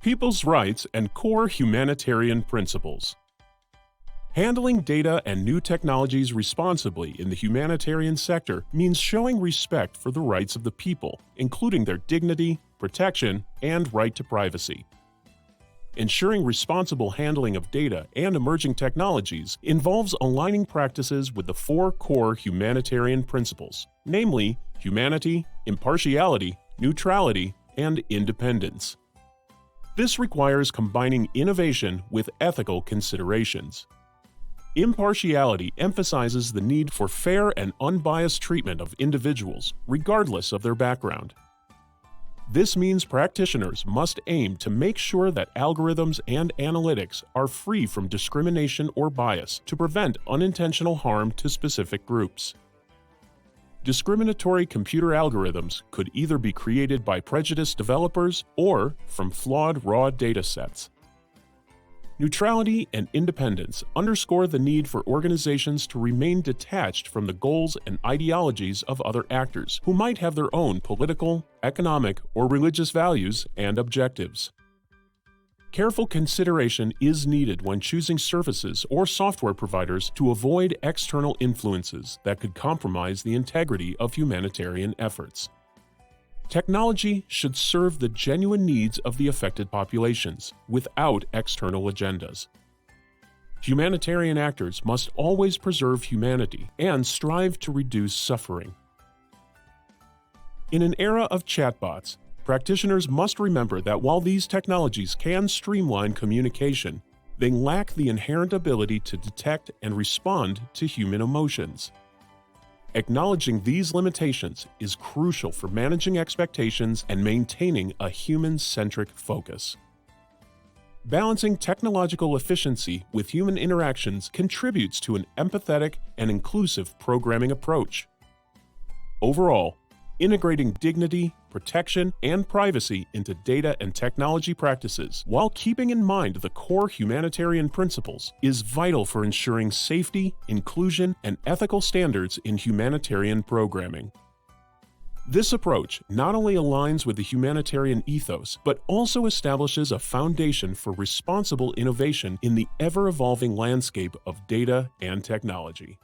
People's rights and core humanitarian principles. Handling data and new technologies responsibly in the humanitarian sector means showing respect for the rights of the people, including their dignity, protection, and right to privacy. Ensuring responsible handling of data and emerging technologies involves aligning practices with the four core humanitarian principles, namely humanity, impartiality, neutrality, and independence. This requires combining innovation with ethical considerations. Impartiality emphasizes the need for fair and unbiased treatment of individuals, regardless of their background. This means practitioners must aim to make sure that algorithms and analytics are free from discrimination or bias to prevent unintentional harm to specific groups. Discriminatory computer algorithms could either be created by prejudiced developers or from flawed raw data sets. Neutrality and independence underscore the need for organizations to remain detached from the goals and ideologies of other actors who might have their own political, economic, or religious values and objectives. Careful consideration is needed when choosing services or software providers to avoid external influences that could compromise the integrity of humanitarian efforts. Technology should serve the genuine needs of the affected populations, without external agendas. Humanitarian actors must always preserve humanity and strive to reduce suffering. In an era of chatbots, practitioners must remember that while these technologies can streamline communication, they lack the inherent ability to detect and respond to human emotions. Acknowledging these limitations is crucial for managing expectations and maintaining a human-centric focus. Balancing technological efficiency with human interactions contributes to an empathetic and inclusive programming approach. Overall, integrating dignity, protection, and privacy into data and technology practices while keeping in mind the core humanitarian principles is vital for ensuring safety, inclusion, and ethical standards in humanitarian programming. This approach not only aligns with the humanitarian ethos, but also establishes a foundation for responsible innovation in the ever-evolving landscape of data and technology.